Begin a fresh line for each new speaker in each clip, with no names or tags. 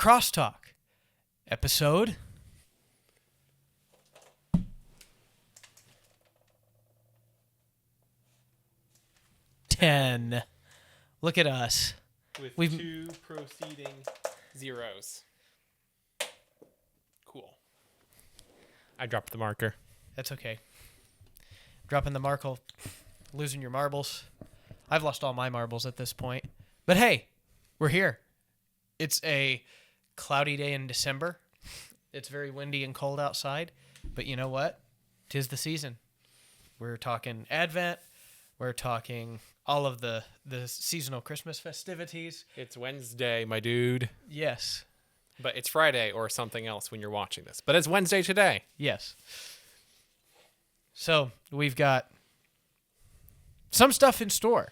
Crosstalk, episode 10. Look at us.
With 2 proceeding zeros. Cool. I dropped the marker.
That's okay. Dropping the marble, losing your marbles. I've lost all my marbles at this point. But hey, we're here. It's a cloudy day in December. It's very windy and cold outside. But you know what? 'Tis the season. We're talking Advent. We're talking all of the seasonal Christmas festivities.
It's Wednesday, my dude.
Yes.
But it's Friday or something else when you're watching this. But it's Wednesday today.
Yes. So we've got some stuff in store.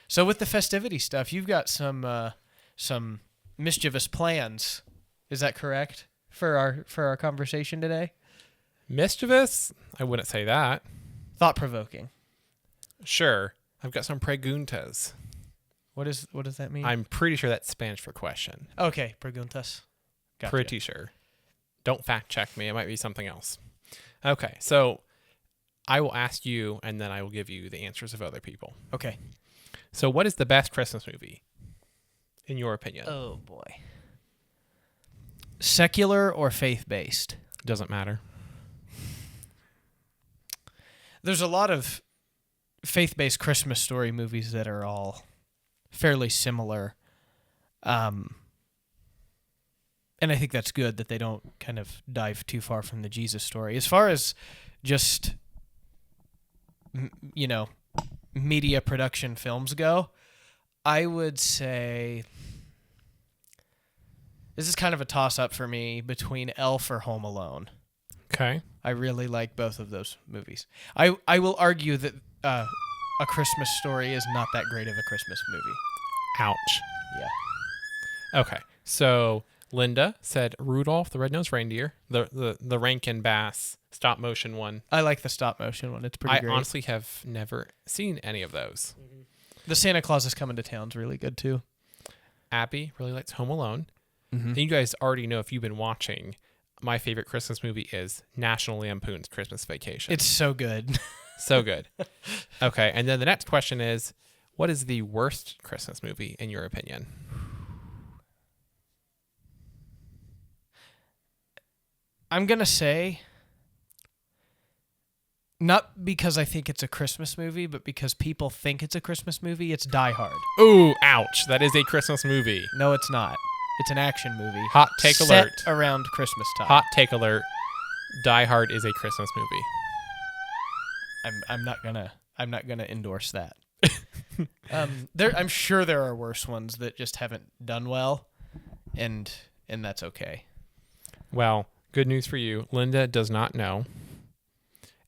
So with the festivity stuff, you've got some mischievous plans. Is that correct for our conversation today?
Mischievous? I wouldn't say that.
Thought-provoking.
Sure. I've got some preguntas.
What does that mean?
I'm pretty sure that's Spanish for question.
Okay, preguntas. Gotcha.
Pretty sure. Don't fact check me. It might be something else. Okay, so I will ask you, and then I will give you the answers of other people.
Okay.
So what is the best Christmas movie, in your opinion?
Oh, boy. Secular or faith-based?
Doesn't matter.
There's a lot of faith-based Christmas story movies that are all fairly similar. And I think that's good that they don't kind of dive too far from the Jesus story. As far as just, media production films go, I would say this is kind of a toss-up for me between Elf or Home Alone.
Okay.
I really like both of those movies. I will argue that A Christmas Story is not that great of a Christmas movie.
Ouch.
Yeah.
Okay. So Linda said Rudolph the Red-Nosed Reindeer, the Rankin Bass stop motion one.
I like the stop motion one. It's pretty great.
I honestly have never seen any of those.
Mm-hmm. The Santa Claus is Coming to Town's really good too.
Abby really likes Home Alone.
Mm-hmm.
And you guys already know, if you've been watching, my favorite Christmas movie is National Lampoon's Christmas Vacation.
It's so good.
So good. Okay, and then the next question is, what is the worst Christmas movie in your opinion?
I'm going to say, not because I think it's a Christmas movie, but because people think it's a Christmas movie, it's Die Hard.
Ooh, ouch. That is a Christmas movie.
No, it's not. It's an action movie.
Hot take
set
alert.
Around Christmas time.
Hot take alert. Die Hard is a Christmas movie.
I'm not gonna endorse that. I'm sure there are worse ones that just haven't done well, and that's okay.
Well, good news for you. Linda does not know.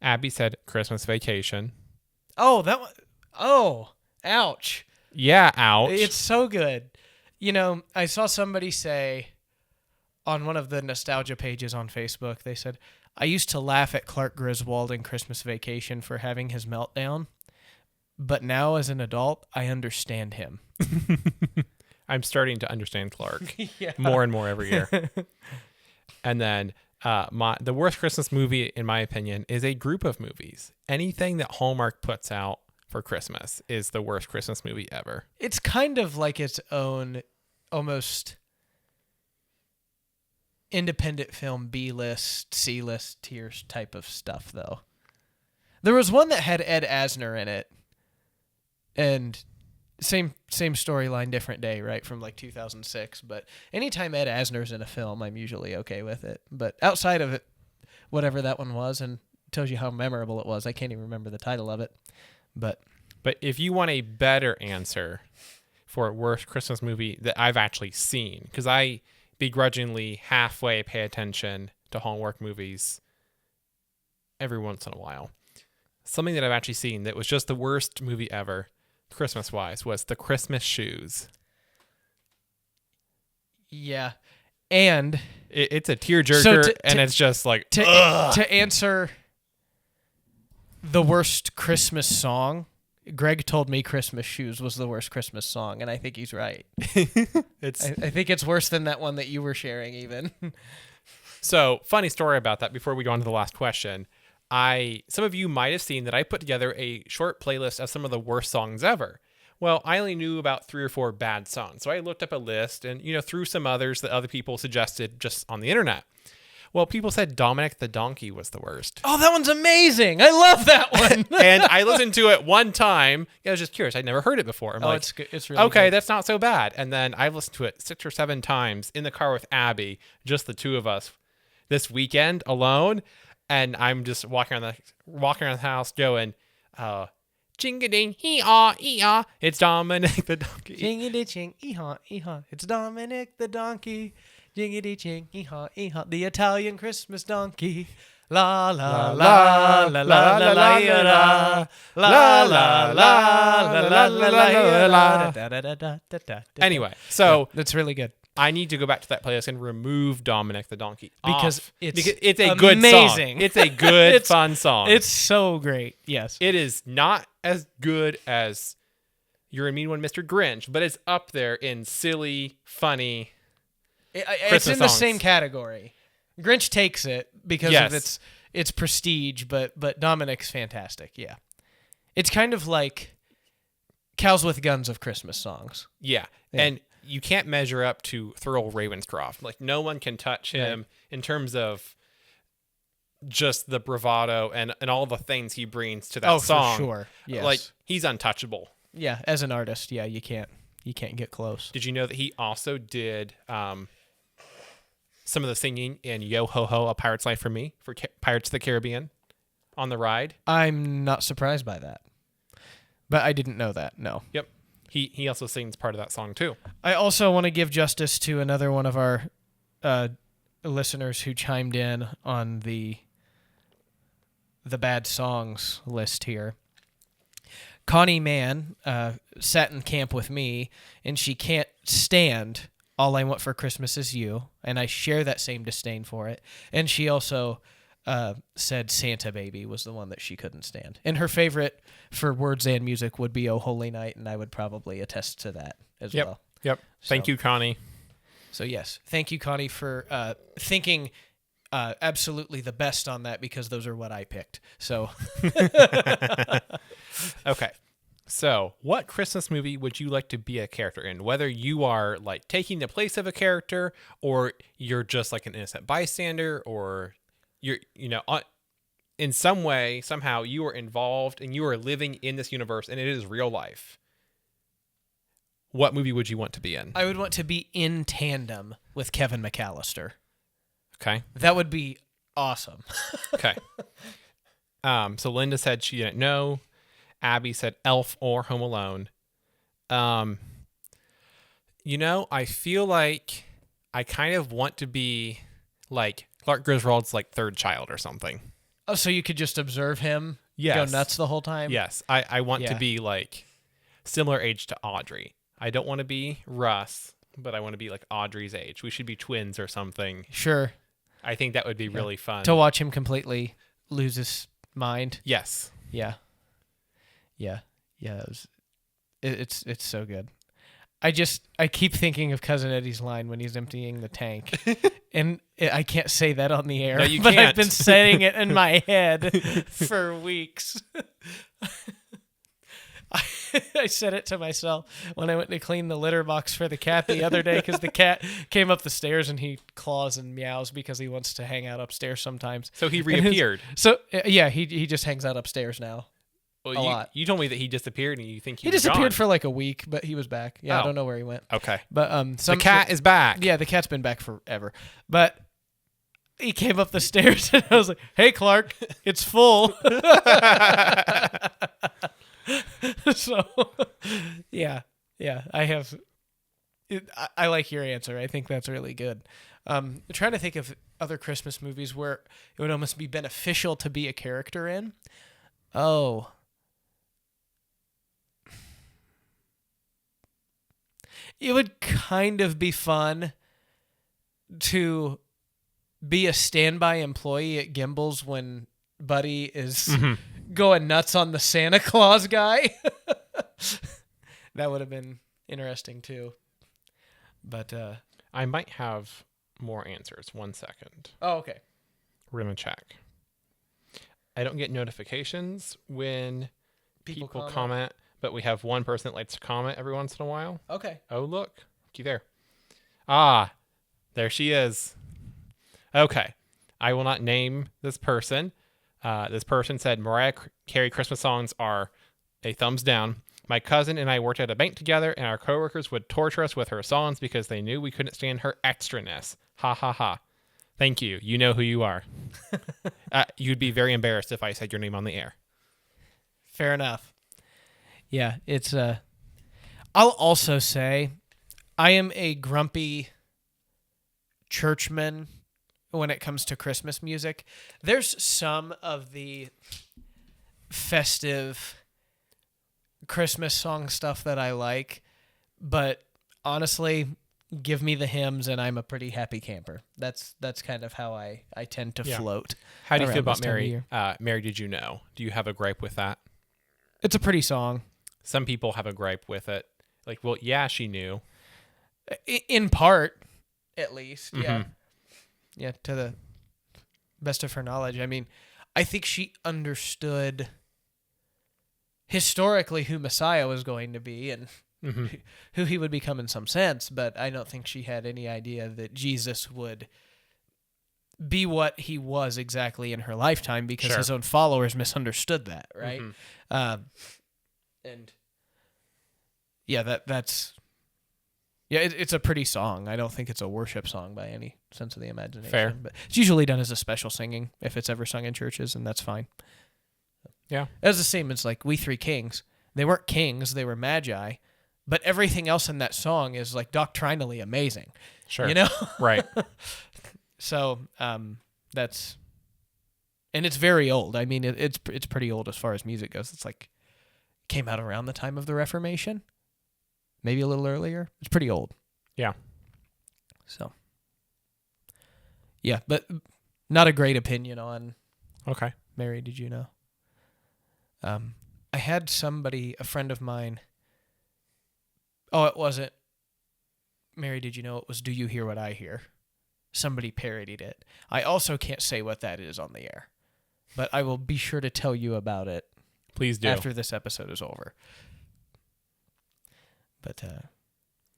Abby said Christmas Vacation.
Oh, that one. Oh, ouch.
Yeah, ouch.
It's so good. I saw somebody say on one of the nostalgia pages on Facebook, they said, I used to laugh at Clark Griswold in Christmas Vacation for having his meltdown, but now as an adult, I understand him.
I'm starting to understand Clark
Yeah.
more and more every year. And then the worst Christmas movie, in my opinion, is a group of movies. Anything that Hallmark puts out for Christmas is the worst Christmas movie ever.
It's kind of like its own almost independent film, B-list, C-list tiers type of stuff, though. There was one that had Ed Asner in it, and same storyline, different day, right, from like 2006. But anytime Ed Asner's in a film, I'm usually okay with it. But outside of it, whatever that one was, and it tells you how memorable it was. I can't even remember the title of it. But
if you want a better answer for a worst Christmas movie that I've actually seen, because I begrudgingly halfway pay attention to Hallmark movies every once in a while. Something that I've actually seen that was just the worst movie ever, Christmas-wise, was The Christmas Shoes.
Yeah. And
it's a tearjerker, and it's just like,
to answer the worst Christmas song, Greg told me Christmas Shoes was the worst Christmas song, and I think he's right. I think it's worse than that one that you were sharing even.
So, funny story about that before we go on to the last question. Some of you might have seen that I put together a short playlist of some of the worst songs ever. Well, I only knew about 3 or 4 bad songs. So I looked up a list and, threw some others that other people suggested just on the internet. Well, people said Dominic the Donkey was the worst.
Oh, that one's amazing. I love that one.
And I listened to it one time. I was just curious. I'd never heard it before. I'm like,
it's good. It's really
okay,
good.
that's not so bad. And then I've listened to it 6 or 7 times in the car with Abby, just the 2 of us this weekend alone. And I'm just walking around the house going, ching-a-ding, hee-haw, hee-haw. It's Dominic the Donkey.
Ching-a-ding, hee-haw, hee-haw. It's Dominic the Donkey. Jing-a-ding, hee-haw, hee-haw. The Italian Christmas donkey. La la la la la la la la la la la la la la la.
Anyway, so
that's really good.
I need to go back to that playlist and remove Dominic the Donkey
because
it's a good song. It's a good fun song.
It's so great. Yes.
It is not as good as You're a Mean One, Mr. Grinch, but it's up there in silly, funny
it's in the same category. Grinch takes it because of its prestige, but Dominic's fantastic. Yeah. It's kind of like Cows with Guns of Christmas songs.
Yeah. And you can't measure up to Thurl Ravenscroft. Like, no one can touch him in terms of just the bravado and all the things he brings to that song.
For sure. Yes.
Like, he's untouchable.
Yeah, as an artist, you can't get close.
Did you know that he also did some of the singing in Yo Ho Ho, A Pirate's Life for Me for Pirates of the Caribbean on the ride?
I'm not surprised by that. But I didn't know that, no.
Yep. He also sings part of that song, too.
I also want to give justice to another one of our listeners who chimed in on the bad songs list here. Connie Mann sat in camp with me, and she can't stand All I Want for Christmas Is You, and I share that same disdain for it. And she also said Santa Baby was the one that she couldn't stand. And her favorite for words and music would be Oh Holy Night, and I would probably attest to that as well.
Yep. Thank you, Connie.
So, yes, thank you, Connie, for thinking absolutely the best on that, because those are what I picked. So,
okay. So, what Christmas movie would you like to be a character in? Whether you are like taking the place of a character, or you're just like an innocent bystander, or you're, in some way, somehow you are involved and you are living in this universe and it is real life. What movie would you want to be in?
I would want to be in tandem with Kevin McAllister.
Okay.
That would be awesome.
Okay. So Linda said she didn't know. Abby said Elf or Home Alone. I feel like I kind of want to be like Clark Griswold's like third child or something.
Oh, so you could just observe him
go
nuts the whole time?
Yes. I want to be like similar age to Audrey. I don't want to be Russ, but I want to be like Audrey's age. We should be twins or something.
Sure.
I think that would be really fun.
To watch him completely lose his mind.
Yes.
Yeah. It's so good. I keep thinking of Cousin Eddie's line when he's emptying the tank, and I can't say that on the air.
No, you
but
can't.
I've been saying it in my head for weeks. I said it to myself when I went to clean the litter box for the cat the other day, because the cat came up the stairs and he claws and meows because he wants to hang out upstairs sometimes.
So he reappeared.
He just hangs out upstairs now.
Well,
a lot.
You told me that he disappeared, and you think he
disappeared
gone.
for like a week, but he was back. Yeah,
Oh.
I don't know where he went.
Okay.
But
the cat is back.
Yeah, the cat's been back forever. But he came up the stairs, and I was like, "Hey, Clark, it's full." So, yeah, I have. I like your answer. I think that's really good. I'm trying to think of other Christmas movies where it would almost be beneficial to be a character in. Oh. It would kind of be fun to be a standby employee at Gimbel's when Buddy is going nuts on the Santa Claus guy. That would have been interesting too. But
I might have more answers. 1 second.
oh, okay.
We're going to check. I don't get notifications when people comment, but we have one person that likes to comment every once in a while.
Okay.
Oh, look. You there. Ah, there she is. Okay. I will not name this person. This person said Mariah Carey Christmas songs are a thumbs down. My cousin and I worked at a bank together, and our coworkers would torture us with her songs because they knew we couldn't stand her extraness. Ha ha ha. Thank you. You know who you are. You'd be very embarrassed if I said your name on the air.
Fair enough. Yeah, it's I'll also say I am a grumpy churchman when it comes to Christmas music. There's some of the festive Christmas song stuff that I like, but honestly, give me the hymns and I'm a pretty happy camper. That's kind of how I tend to float.
How do you feel
around
about
this time of
Mary?
year.
Mary, Did You Know? Do you have a gripe with that?
It's a pretty song.
Some people have a gripe with it. Like, well, yeah, she knew.
In part, at least.
Mm-hmm.
Yeah. Yeah, to the best of her knowledge. I mean, I think she understood historically who Messiah was going to be and who he would become in some sense, but I don't think she had any idea that Jesus would be what he was exactly in her lifetime because his own followers misunderstood that, right? And yeah, that's it's a pretty song. I don't think it's a worship song by any sense of the imagination.
Fair.
But it's usually done as a special singing if it's ever sung in churches, and that's fine.
Yeah.
It was the same as like We Three Kings. They weren't kings, they were magi, but everything else in that song is like doctrinally amazing.
Sure.
You know?
Right.
So that's, and it's very old. I mean, it's pretty old as far as music goes. It's like came out around the time of the Reformation, maybe a little earlier. It's pretty old.
Yeah.
So yeah, but not a great opinion on
Okay.
Mary, Did You Know? I had somebody, a friend of mine. Oh, it wasn't Mary, Did You Know? It was Do You Hear What I Hear? Somebody parodied it. I also can't say what that is on the air, but I will be sure to tell you about it.
Please do.
After this episode is over. But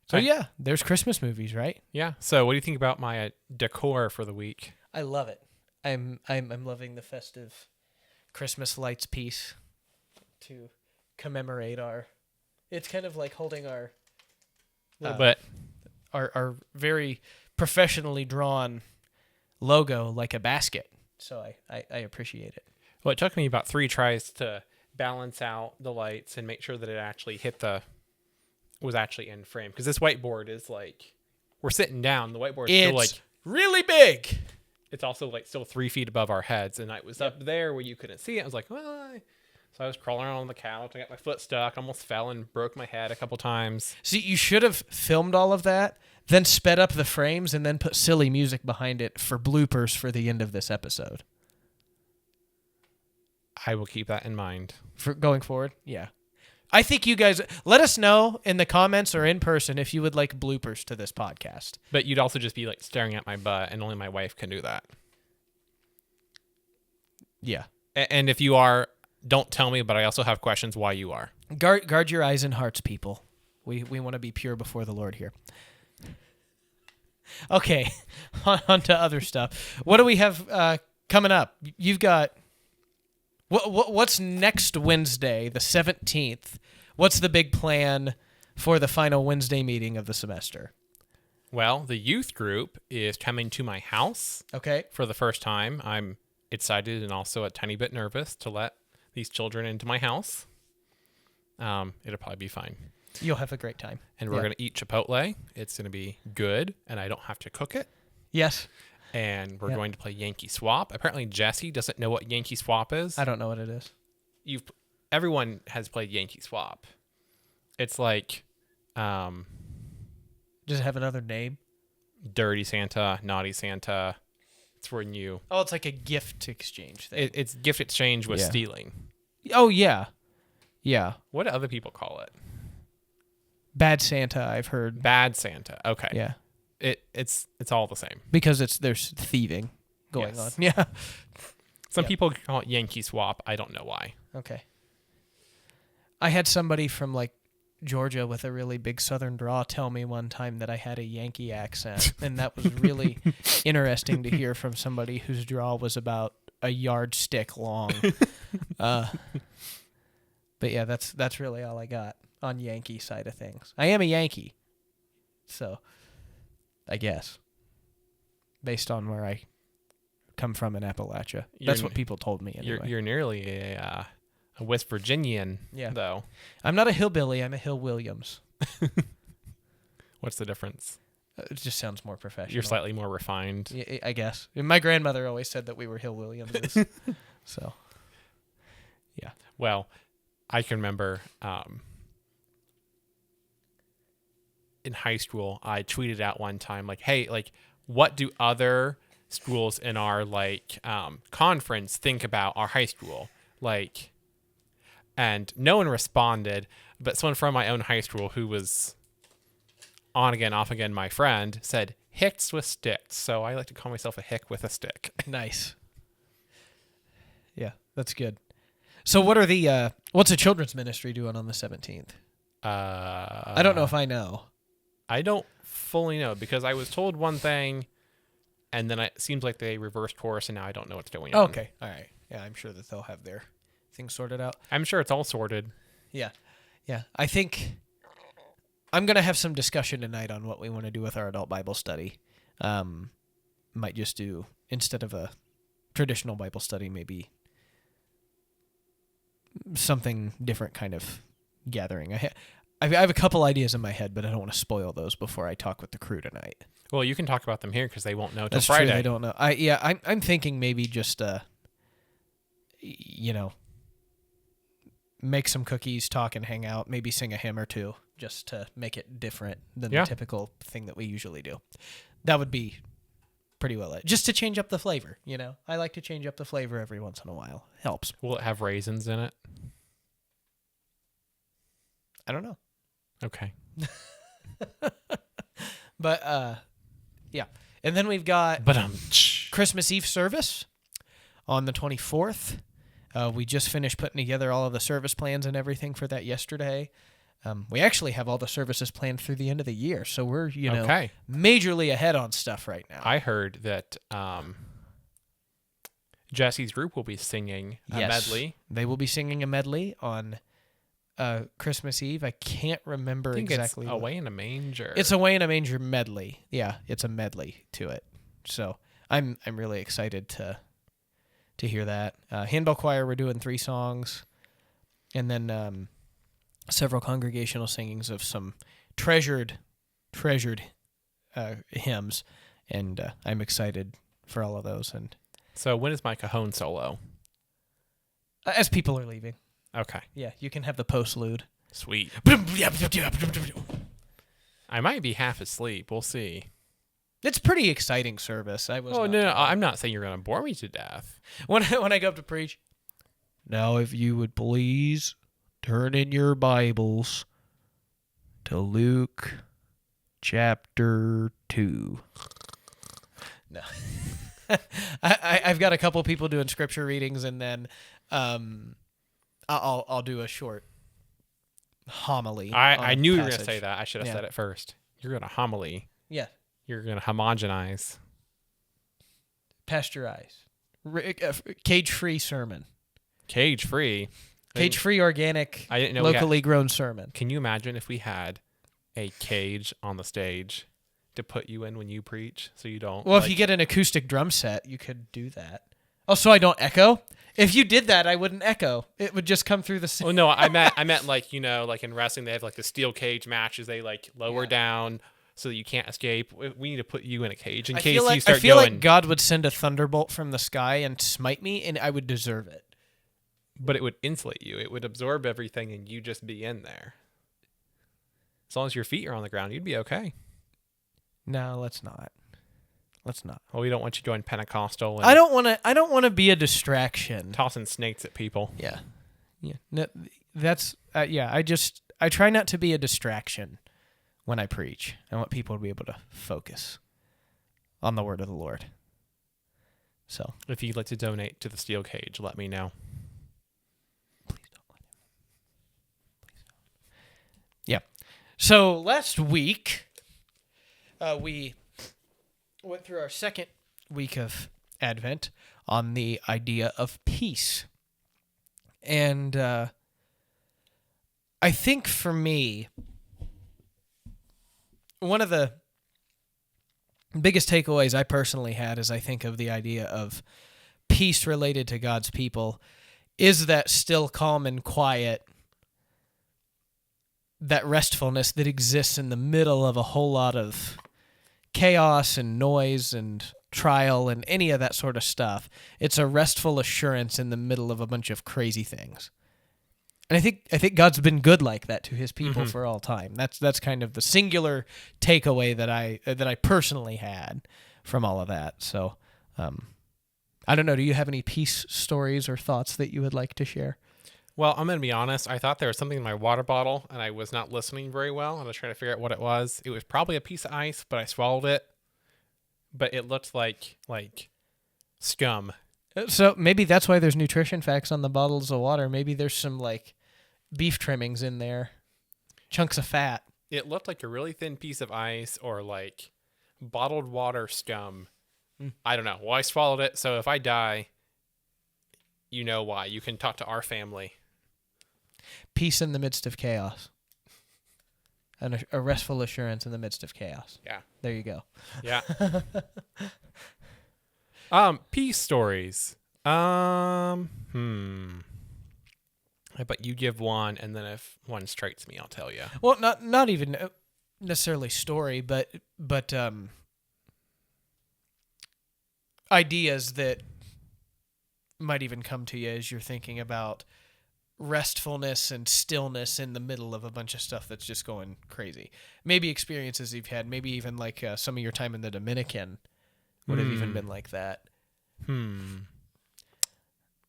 so yeah, there's Christmas movies, right?
Yeah. So what do you think about my decor for the week?
I love it. I'm loving the festive Christmas lights piece to commemorate our. It's kind of like holding our.
But
our very professionally drawn logo like a basket. So I appreciate it.
well, it took me about 3 tries to balance out the lights and make sure that it actually was actually in frame. Because this whiteboard is like, we're sitting down. The whiteboard is still like
really big.
It's also like still 3 feet above our heads, and I was up there where you couldn't see it. I was like, well, so I was crawling around on the couch. I got my foot stuck, almost fell and broke my head a couple times.
See, you should have filmed all of that, then sped up the frames, and then put silly music behind it for bloopers for the end of this episode.
I will keep that in mind.
For going forward, yeah. I think you guys, let us know in the comments or in person if you would like bloopers to this podcast.
But you'd also just be like staring at my butt, and only my wife can do that.
Yeah.
And if you are, don't tell me, but I also have questions why you are.
Guard your eyes and hearts, people. We want to be pure before the Lord here. Okay, on to other stuff. What do we have coming up? You've got... What's next Wednesday, the 17th? What's the big plan for the final Wednesday meeting of the semester?
Well, the youth group is coming to my house
Okay.
for the first time. I'm excited and also a tiny bit nervous to let these children into my house. It'll probably be fine.
You'll have a great time.
And we're going to eat Chipotle. It's going to be good, and I don't have to cook it.
Yes.
And we're going to play Yankee Swap. Apparently, Jesse doesn't know what Yankee Swap is.
I don't know what it is.
Everyone has played Yankee Swap. It's like,
does it have another name?
Dirty Santa, Naughty Santa. It's when you.
Oh, it's like a gift exchange thing.
It's gift exchange with stealing.
Oh yeah, yeah.
What do other people call it?
Bad Santa, I've heard.
Bad Santa. Okay.
Yeah.
It's all the same.
Because there's thieving going on.
Yes.
Yeah.
Some
Yeah.
people call it Yankee Swap. I don't know why.
Okay. I had somebody from like Georgia with a really big southern draw tell me one time that I had a Yankee accent, and that was really interesting to hear from somebody whose draw was about a yardstick long. But yeah, that's really all I got on Yankee side of things. I am a Yankee, so I guess based on where I come from in Appalachia, that's what people told me anyway.
You're nearly a West Virginian, though.
I'm not a hillbilly. I'm a Hill Williams.
What's the difference?
It just sounds more professional.
You're slightly more refined.
Yeah, I guess. And my grandmother always said that we were Hill Williamses. So, yeah.
Well, I can remember in high school, I tweeted out one time, like, hey, like, what do other schools in our, like, conference think about our high school? Like, and no one responded, but someone from my own high school who was on again, off again, my friend, said, hicks with sticks. So I like to call myself a hick with a stick.
Nice. Yeah, that's good. So what are what's a children's ministry doing on the 17th? I don't know if I know.
I don't fully know because I was told one thing and then it seems like they reversed course and now I don't know what's going on.
Okay. All right. Yeah, I'm sure that they'll have their things sorted out.
I'm sure it's all sorted.
Yeah. Yeah. I think I'm going to have some discussion tonight on what we want to do with our adult Bible study. Might just do, instead of a traditional Bible study, maybe something different kind of gathering. I have a couple ideas in my head, but I don't want to spoil those before I talk with the crew tonight.
Well, you can talk about them here because they won't know till
That's
Friday.
True, I don't know. I'm thinking maybe just make some cookies, talk and hang out, maybe sing a hymn or two, just to make it different than the typical thing that we usually do. That would be pretty well it. Just to change up the flavor, I like to change up the flavor every once in a while. Helps.
Will it have raisins in it?
I don't know.
Okay.
But yeah. And then we've got Christmas Eve service on the 24th. We just finished putting together all of the service plans and everything for that yesterday. We actually have all the services planned through the end of the year, so we're, majorly ahead on stuff right now.
I heard that Jesse's group will be singing a medley.
They will be singing a medley on Christmas Eve. I can't remember exactly.
It's Away in a Manger.
It's Away in a Manger medley. Yeah, it's a medley to it. So I'm really excited to hear that. Handbell choir, we're doing 3 songs, and then several congregational singings of some treasured hymns, and I'm excited for all of those. And
so when is my cajon solo?
As people are leaving.
Okay.
Yeah, you can have the postlude.
Sweet. I might be half asleep. We'll see.
It's pretty exciting service.
No, I'm not saying you're going to bore me to death.
When I go up to preach, now if you would please turn in your Bibles to Luke chapter 2. No. I've got a couple people doing scripture readings, and then I'll do a short homily.
I knew you were going to say that. I should have said it first. You're going to homily.
Yeah.
You're going to homogenize.
Pasteurize. Cage-free sermon.
Cage-free?
Cage-free, organic,
I didn't know
locally grown sermon.
Can you imagine if we had a cage on the stage to put you in when you preach so you don't?
Well, if you get an acoustic drum set, you could do that. Oh, so I don't echo? If you did that, I wouldn't echo. It would just come through the...
Oh, no, I meant like, like in wrestling, they have like the steel cage matches. They like lower down so that you can't escape. We need to put you in a cage in case you start going.
I feel like God would send a thunderbolt from the sky and smite me, and I would deserve it.
But it would insulate you. It would absorb everything, and you just be in there. As long as your feet are on the ground, you'd be okay.
No, let's not. Let's not.
Well, we don't want you going Pentecostal. And
I don't want to be a distraction.
Tossing snakes at people.
Yeah. No, that's I try not to be a distraction. when I preach. I want people to be able to focus on the word of the Lord. So
If you'd like to donate to the Steel Cage, let me know.
please don't let him. Please don't. Yeah. So last week, we went through our second week of Advent on the idea of peace. And I think for me, one of the biggest takeaways I personally had as I think of the idea of peace related to God's people is that still, calm, and quiet, that restfulness that exists in the middle of a whole lot of chaos and noise and trial and any of that sort of stuff. It's a restful assurance in the middle of a bunch of crazy things. And I think God's been good like that to his people for all time. That's kind of the singular takeaway that I personally had from all of that. So I don't know, do you have any peace stories or thoughts that you would like to share?
Well, I'm going to be honest. I thought there was something in my water bottle, and I was not listening very well. I was trying to figure out what it was. It was probably a piece of ice, but I swallowed it. But it looked like scum.
So maybe that's why there's nutrition facts on the bottles of water. Maybe there's some like beef trimmings in there, chunks of fat.
It looked like a really thin piece of ice or like bottled water scum. I don't know. Well, I swallowed it, so if I die, you know why. You can talk to our family.
Peace in the midst of chaos. And a restful assurance in the midst of chaos.
Yeah.
There you go.
Yeah. Peace stories. I bet you give one, and then if one strikes me, I'll tell you.
Well, not even necessarily story, but ideas that might even come to you as you're thinking about restfulness and stillness in the middle of a bunch of stuff that's just going crazy. Maybe experiences you've had, maybe even like some of your time in the Dominican would have even been like that.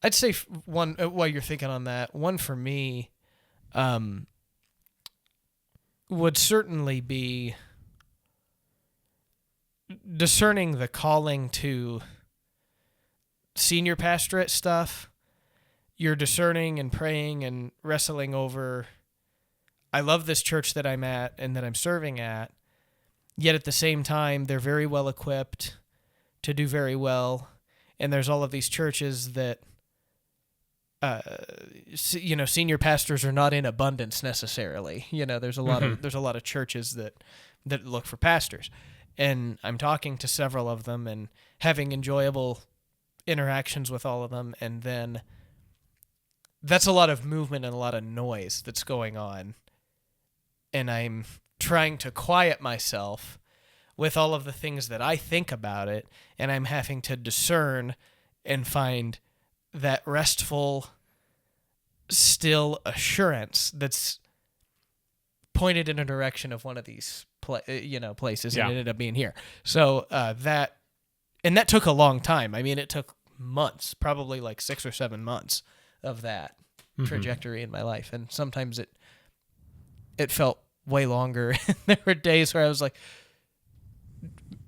I'd say one, while you're thinking on that, one for me would certainly be discerning the calling to senior pastorate stuff. You're discerning and praying and wrestling over, I love this church that I'm at and that I'm serving at, yet at the same time, they're very well equipped to do very well. And there's all of these churches that, senior pastors are not in abundance necessarily. There's a lot of churches that look for pastors. And I'm talking to several of them and having enjoyable interactions with all of them, and then that's a lot of movement and a lot of noise that's going on, and I'm trying to quiet myself with all of the things that I think about it, and I'm having to discern and find that restful, still assurance that's pointed in a direction of one of these places, and it ended up being here. So that took a long time. I mean, it took months, probably like 6 or 7 months of that trajectory in my life. And sometimes it felt way longer. There were days where I was like,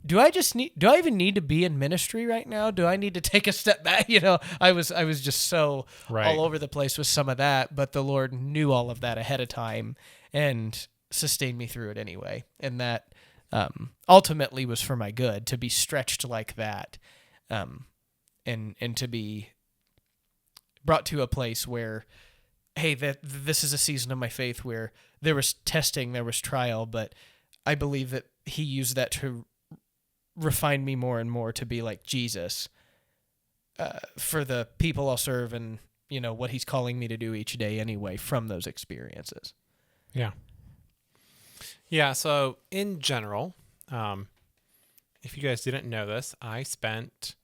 do I even need to be in ministry right now? Do I need to take a step back? I was just so all over the place with some of that, but the Lord knew all of that ahead of time and sustained me through it anyway. And that ultimately was for my good, to be stretched like that, and to be brought to a place where, hey, this is a season of my faith where there was testing, there was trial, but I believe that he used that to refine me more and more to be like Jesus for the people I'll serve, and what he's calling me to do each day anyway from those experiences.
Yeah, so in general, if you guys didn't know this, I spent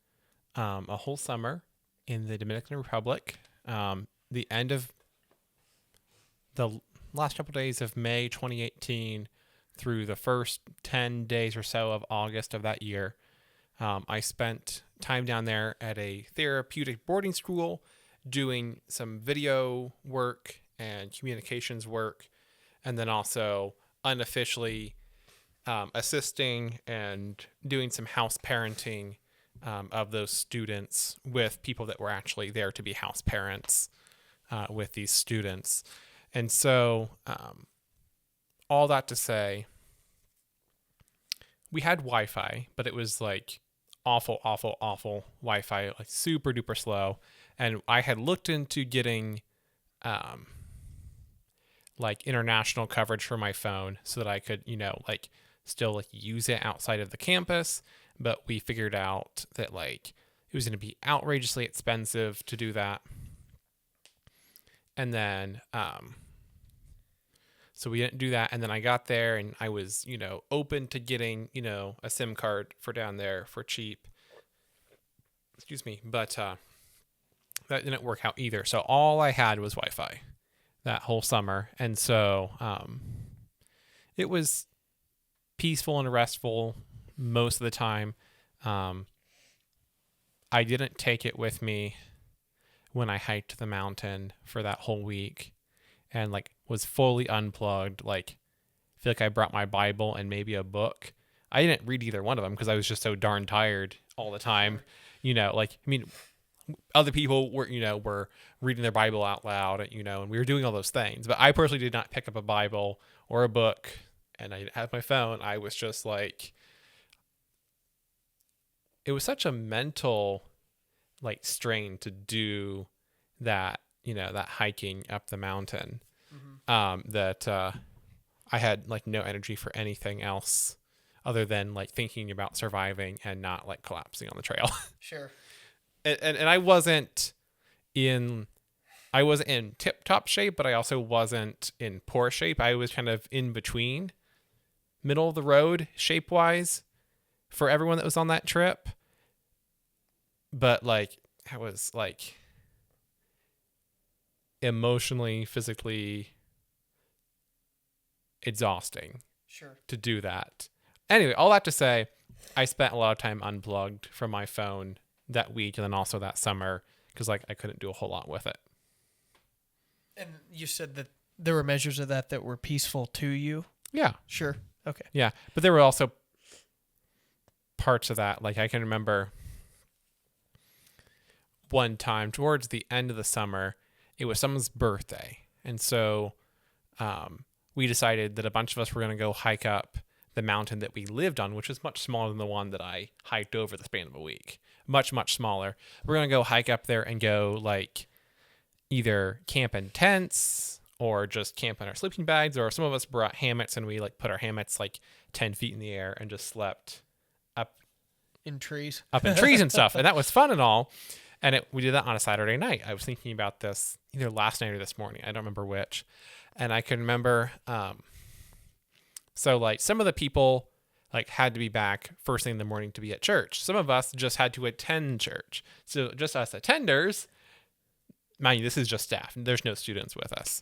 a whole summer in the Dominican Republic. The end of the last couple days of May 2018 through the first 10 days or so of August of that year, I spent time down there at a therapeutic boarding school doing some video work and communications work, and then also unofficially assisting and doing some house parenting of those students with people that were actually there to be house parents with these students. And so all that to say, we had Wi-Fi, but it was like awful Wi-Fi, like super duper slow. And I had looked into getting like international coverage for my phone so that I could, like still like use it outside of the campus. But we figured out that like it was going to be outrageously expensive to do that. And then, so we didn't do that. And then I got there and I was, open to getting, a SIM card for down there for cheap. Excuse me. But that didn't work out either. So all I had was Wi-Fi that whole summer. And so it was peaceful and restful most of the time. I didn't take it with me when I hiked the mountain for that whole week and like was fully unplugged. Like I feel like I brought my Bible and maybe a book. I didn't read either one of them because I was just so darn tired all the time. Other people were reading their Bible out loud, and we were doing all those things. But I personally did not pick up a Bible or a book, and I didn't have my phone. I was just like, it was such a mental like strain to do that, that hiking up the mountain, that I had like no energy for anything else other than like thinking about surviving and not like collapsing on the trail.
Sure.
And I wasn't in tip top shape, but I also wasn't in poor shape. I was kind of in between, middle of the road shape wise for everyone that was on that trip. But like, I was like emotionally, physically exhausting.
Sure.
To do that. Anyway, all that to say, I spent a lot of time unplugged from my phone that week and then also that summer because like I couldn't do a whole lot with it.
And you said that there were measures of that were peaceful to you?
Yeah.
Sure. Okay.
Yeah. But there were also parts of that. Like I can remember one time towards the end of the summer, it was someone's birthday. And so we decided that a bunch of us were going to go hike up the mountain that we lived on, which is much smaller than the one that I hiked over the span of a week. Much, much smaller. We're going to go hike up there and go like either camp in tents or just camp in our sleeping bags, or some of us brought hammocks and we like put our hammocks like 10 feet in the air and just slept up
in trees
and stuff. And that was fun and all. And we did that on a Saturday night. I was thinking about this either last night or this morning. I don't remember which. And I can remember, so like some of the people like had to be back first thing in the morning to be at church. Some of us just had to attend church. So just us attenders, mind you, this is just staff. There's no students with us.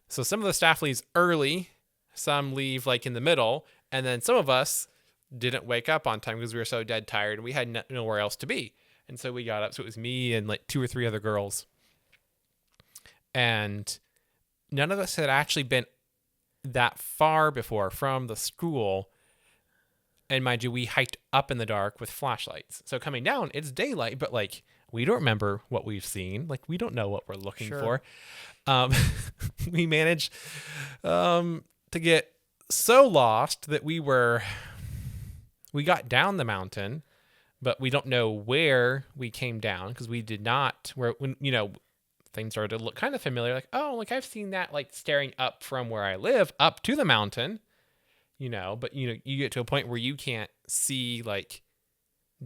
So some of the staff leaves early, some leave like in the middle, and then some of us didn't wake up on time because we were so dead tired and we had nowhere else to be. And so we got up. So it was me and like 2 or 3 other girls. And none of us had actually been that far before from the school. And mind you, we hiked up in the dark with flashlights. So coming down, it's daylight, but like we don't remember what we've seen. Like we don't know what we're looking for. We managed to get so lost that we got down the mountain, but we don't know where we came down because we did not, when things started to look kind of familiar, like, oh, like I've seen that like staring up from where I live up to the mountain, but you get to a point where you can't see like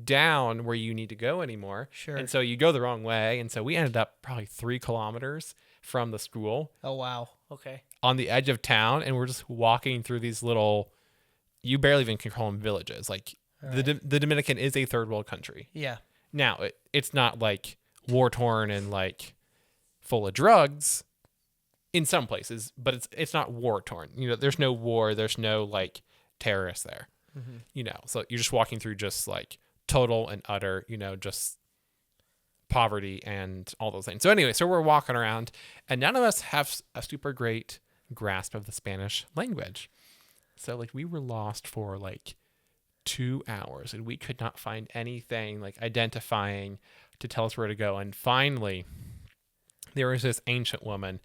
down where you need to go anymore.
Sure.
And so you go the wrong way. And so we ended up probably 3 kilometers from the school.
Oh, wow. Okay.
On the edge of town. And we're just walking through these little, you barely even can call them villages. Like the Dominican is a third world country.
Yeah.
Now it's not like war torn and like full of drugs in some places, but it's not war torn. There's no war. There's no like terrorists there. Mm-hmm. So you're just walking through just like total and utter, just poverty and all those things. So anyway, so we're walking around and none of us have a super great grasp of the Spanish language. So like we were lost for like 2 hours and we could not find anything like identifying to tell us where to go. And finally, there was this ancient woman.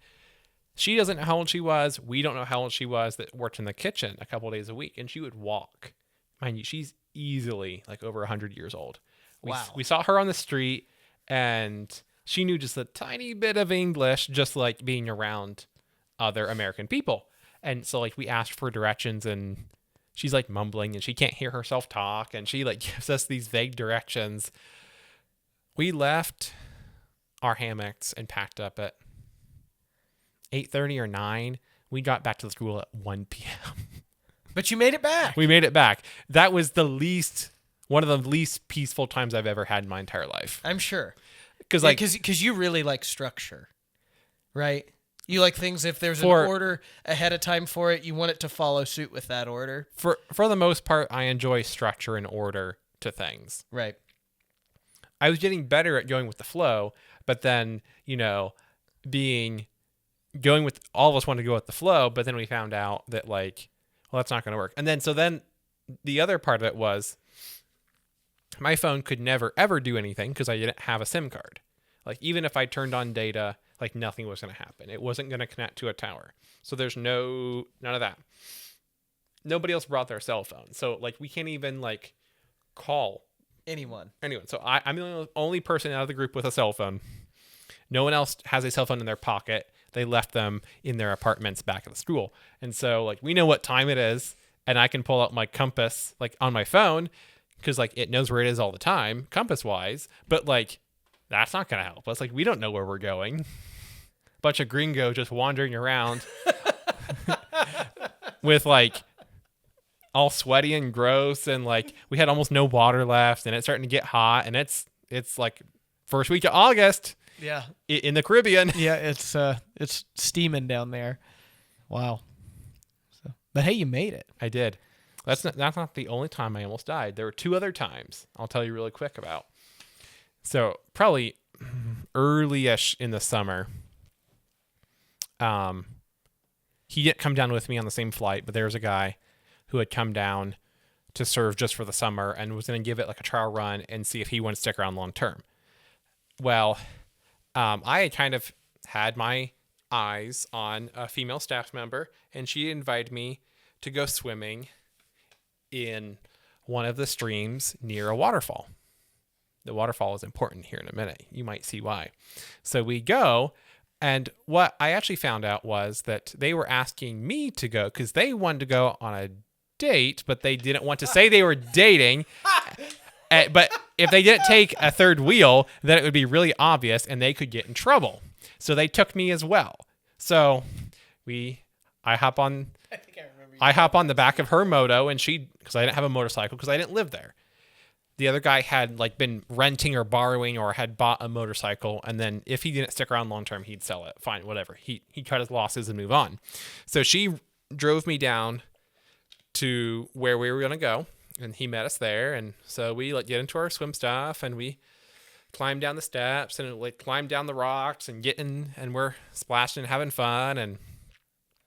She doesn't know how old she was. We don't know how old she was, that worked in the kitchen a couple of days a week. And she would walk. Mind you, she's easily like over 100 years old.
Wow.
We saw her on the street and she knew just a tiny bit of English, just like being around other American people. And so like we asked for directions and she's like mumbling and she can't hear herself talk. And she like gives us these vague directions. We left our hammocks and packed up at 8:30 or 9. We got back to the school at 1 p.m.
But you made it back.
We made it back. That was one of the least peaceful times I've ever had in my entire life.
I'm sure.
Because
you really like structure, right? You like things, if there's an order ahead of time for it, you want it to follow suit with that order.
For the most part, I enjoy structure and order to things.
Right.
I was getting better at going with the flow, but then, going with, all of us wanted to go with the flow, but then we found out that like, well, that's not going to work. And then, so then the other part of it was my phone could never, ever do anything because I didn't have a SIM card. Like, even if I turned on data, like nothing was going to happen. It wasn't going to connect to a tower. So there's none of that. Nobody else brought their cell phone. So like, we can't even like call
anyone.
So I'm the only person out of the group with a cell phone. No one else has a cell phone in their pocket. They left them in their apartments back at the school. And so like, we know what time it is and I can pull out my compass like on my phone because like it knows where it is all the time, compass wise, but like, that's not going to help us. Like, we don't know where we're going. Bunch of gringo just wandering around with like all sweaty and gross. And like, we had almost no water left and it's starting to get hot and it's like first week of August.
Yeah.
In the Caribbean.
Yeah. It's steaming down there. Wow. But hey, you made it.
I did. That's not the only time I almost died. There were 2 other times I'll tell you really quick about. So probably early-ish in the summer, he didn't come down with me on the same flight, but there was a guy who had come down to serve just for the summer and was going to give it like a trial run and see if he wanted to stick around long term. Well, I had kind of had my eyes on a female staff member, and she invited me to go swimming in one of the streams near a waterfall. The waterfall is important here in a minute. You might see why. So we go, and what I actually found out was that they were asking me to go because they wanted to go on a date, but they didn't want to say they were dating. But if they didn't take a third wheel, then it would be really obvious and they could get in trouble. So they took me as well. So I hop on the back of her moto, and because I didn't have a motorcycle because I didn't live there. The other guy had like been renting or borrowing or had bought a motorcycle. And then if he didn't stick around long term, he'd sell it. Fine, whatever. He cut his losses and move on. So she drove me down to where we were going to go, and he met us there. And so we like get into our swim stuff and we climb down the steps and like climb down the rocks and and we're splashing and having fun. And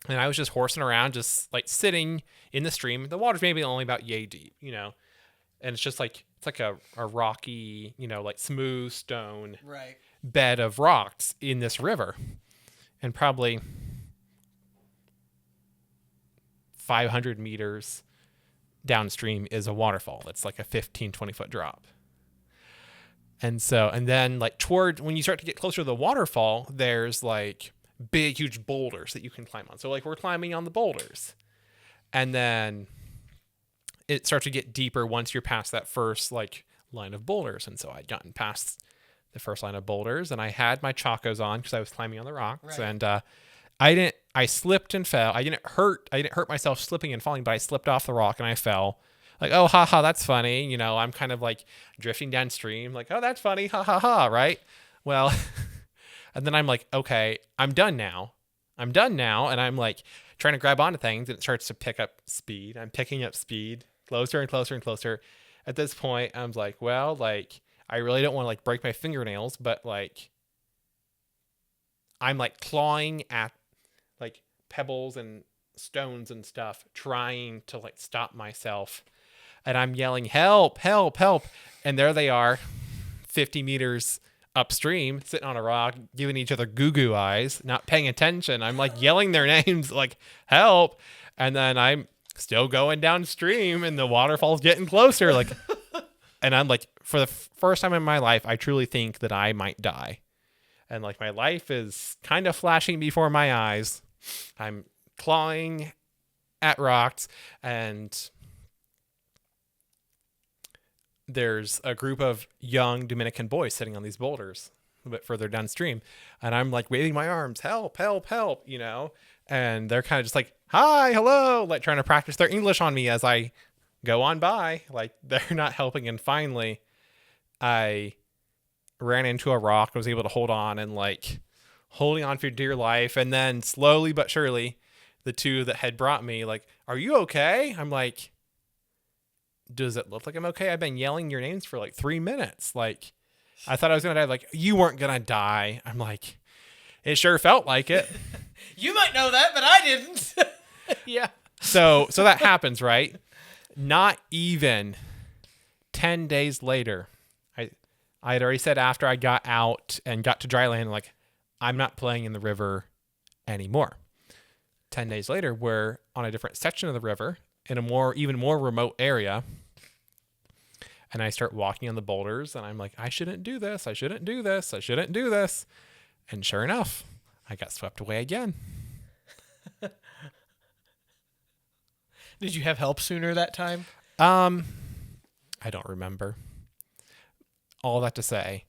I was just horsing around, just like sitting in the stream. The water's maybe only about yay deep, and it's just like, it's like a rocky, like smooth stone bed of rocks in this river. And probably 500 meters downstream is a waterfall. That's like a 15, 20 foot drop. And then like when you start to get closer to the waterfall, there's like big, huge boulders that you can climb on. So like we're climbing on the boulders, and then it starts to get deeper once you're past that first like line of boulders. And so I'd gotten past the first line of boulders and I had my chacos on because I was climbing on the rocks. Right. And I slipped and fell. I didn't hurt myself slipping and falling, but I slipped off the rock and I fell. Like, oh, haha, that's funny. I'm kind of like drifting downstream. Like, oh, that's funny. Ha ha ha. Right. Well, and then I'm like, okay, I'm done now. And I'm like trying to grab onto things, and it starts to pick up speed. I'm picking up speed closer and closer and closer. At this point, I'm like, well, like, I really don't want to like break my fingernails, but like, I'm like clawing at like pebbles and stones and stuff, trying to like stop myself. And I'm yelling, help, help, help. And there they are, 50 meters upstream, sitting on a rock, giving each other goo eyes, not paying attention. I'm like yelling their names, like, help. And then I'm still going downstream and the waterfall's getting closer. Like, and I'm like, for the first time in my life, I truly think that I might die. And like my life is kind of flashing before my eyes. I'm clawing at rocks, and there's a group of young Dominican boys sitting on these boulders a bit further downstream. And I'm like waving my arms, help, help, help, you know? And they're kind of just like, hi, hello, like trying to practice their English on me as I go on by. Like they're not helping. And finally, I ran into a rock. I was able to hold on and like holding on for dear life. And then slowly but surely, the two that had brought me, like, are you okay? I'm like, does it look like I'm okay? I've been yelling your names for like 3 minutes. Like, I thought I was going to die. Like, you weren't going to die. I'm like, it sure felt like it.
You might know that, but I didn't. Yeah.
So that happens, right? Not even 10 days later, I had already said after I got out and got to dry land, like, I'm not playing in the river anymore. 10 days later, we're on a different section of the river in a even more remote area. And I start walking on the boulders and I'm like, I shouldn't do this. I shouldn't do this. I shouldn't do this. And sure enough, I got swept away again.
Did you have help sooner that time?
I don't remember. All that to say,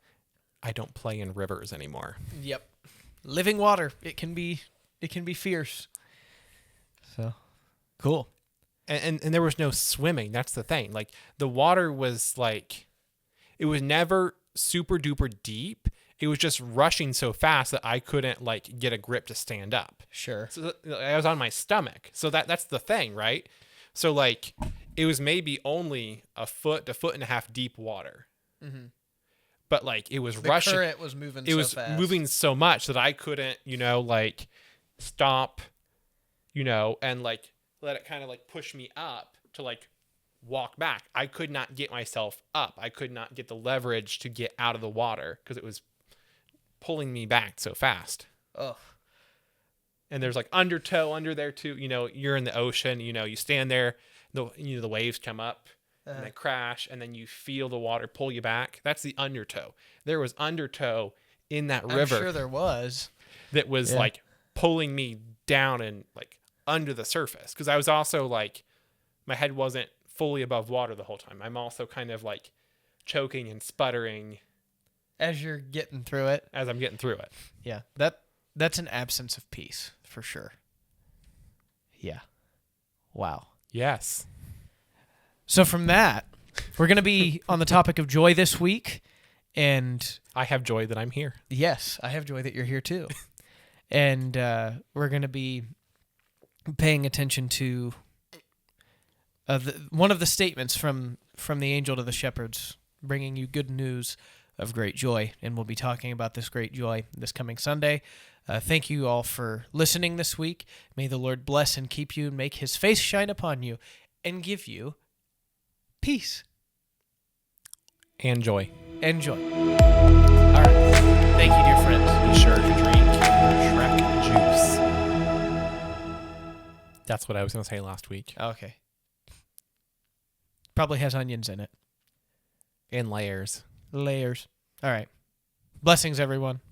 I don't play in rivers anymore.
Yep. Living water. It can be fierce. So cool.
And there was no swimming. That's the thing. Like the water was like, it was never super duper deep. It was just rushing so fast that I couldn't like get a grip to stand up.
Sure.
So I was on my stomach. So that's the thing, right? So like it was maybe only a foot to foot and a half deep water. Mm-hmm. But like it was rushing.
The current was moving.
It was
fast.
moving so much that I couldn't, like stop, and like let it kind of like push me up to like walk back. I could not get myself up. I could not get the leverage to get out of the water because it was pulling me back so fast.
Oh.
And there's like undertow under there too. You're in the ocean. You stand there. The waves come up. And they crash, and then you feel the water pull you back. That's the undertow. There was undertow in that river.
I'm sure there was.
That was like pulling me down and like under the surface. Because I was also like, my head wasn't fully above water the whole time. I'm also kind of like choking and sputtering.
As you're getting through it.
As I'm getting through it.
Yeah. That's an absence of peace, for sure. Yeah. Wow.
Yes.
So from that, we're going to be on the topic of joy this week. And
I have joy that I'm here.
Yes, I have joy that you're here too. And we're going to be paying attention to one of the statements from the angel to the shepherds, bringing you good news of great joy. And we'll be talking about this great joy this coming Sunday. Thank you all for listening this week. May the Lord bless and keep you and make his face shine upon you and give you peace.
And joy.
And joy. All right. Thank you, dear friends.
Be sure to drink Shrek juice. That's what I was going to say last week.
Okay. Probably has onions in it.
In layers.
Layers. All right. Blessings, everyone.